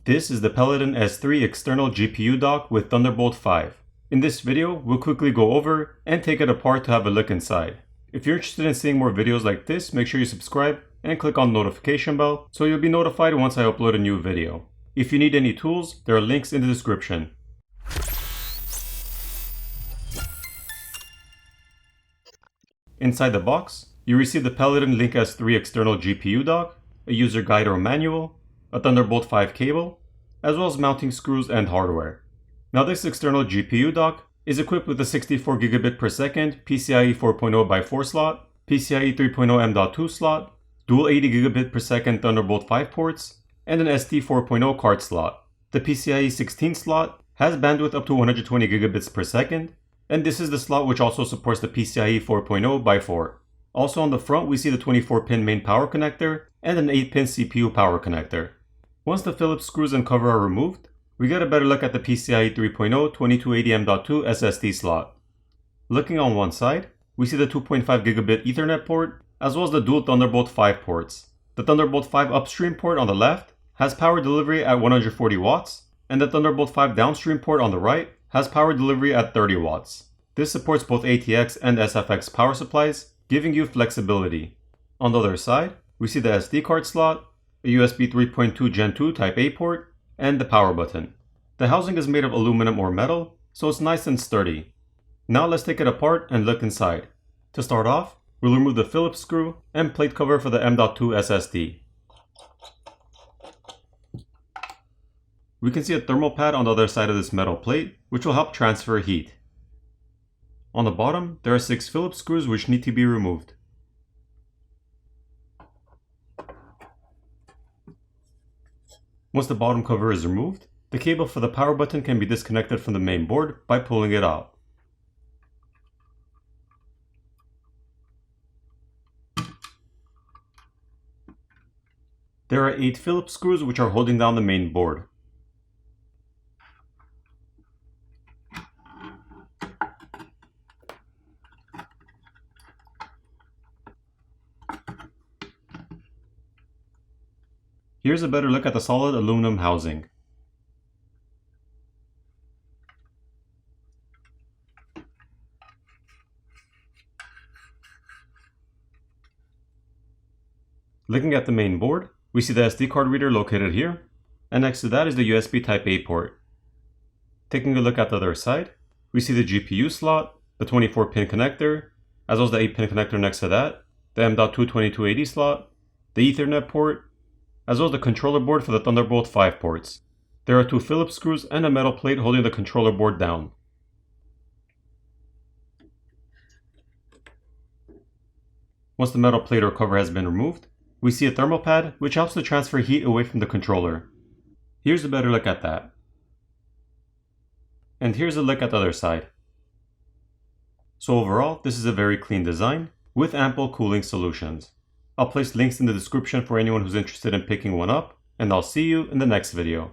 This is the PELADN S-3 external GPU dock with Thunderbolt 5. In this video, we'll quickly go over and take it apart to have a look inside. If you're interested in seeing more videos like this, make sure you subscribe and click on the notification bell so you'll be notified once I upload a new video. If you need any tools, there are links in the description. Inside the box, you receive the PELADN Link S-3 external GPU dock, a user guide or manual, a Thunderbolt 5 cable, as well as mounting screws and hardware. Now this external GPU dock is equipped with a 64 gigabit per second PCIe 4.0x4 slot, PCIe 3.0 M.2 slot, dual 80 gigabit per second Thunderbolt 5 ports, and an ST 4.0 card slot. The PCIe 16 slot has bandwidth up to 120 gigabits per second, and this is the slot which also supports the PCIe 4.0x4. Also on the front we see the 24-pin main power connector and an 8-pin CPU power connector. Once the Phillips screws and cover are removed, we get a better look at the PCIe 3.0 2280 M.2 SSD slot. Looking on one side, we see the 2.5 gigabit Ethernet port, as well as the dual Thunderbolt 5 ports. The Thunderbolt 5 upstream port on the left has power delivery at 140 watts, and the Thunderbolt 5 downstream port on the right has power delivery at 30 watts. This supports both ATX and SFX power supplies, giving you flexibility. On the other side, we see the SD card slot, a USB 3.2 Gen 2 Type A port, and the power button. The housing is made of aluminum or metal, so it's nice and sturdy. Now let's take it apart and look inside. To start off, we'll remove the Phillips screw and plate cover for the M.2 SSD. We can see a thermal pad on the other side of this metal plate, which will help transfer heat. On the bottom, there are 6 Phillips screws which need to be removed. Once the bottom cover is removed, the cable for the power button can be disconnected from the main board by pulling it out. There are 8 Phillips screws which are holding down the main board. Here's a better look at the solid aluminum housing. Looking at the main board, we see the SD card reader located here, and next to that is the USB Type A port. Taking a look at the other side, we see the GPU slot, the 24-pin connector, as well as the 8-pin connector next to that, the M.2 2280 slot, the Ethernet port, as well as the controller board for the Thunderbolt 5 ports. There are 2 Phillips screws and a metal plate holding the controller board down. Once the metal plate or cover has been removed, we see a thermal pad which helps to transfer heat away from the controller. Here's a better look at that. And here's a look at the other side. So overall, this is a very clean design with ample cooling solutions. I'll place links in the description for anyone who's interested in picking one up, and I'll see you in the next video.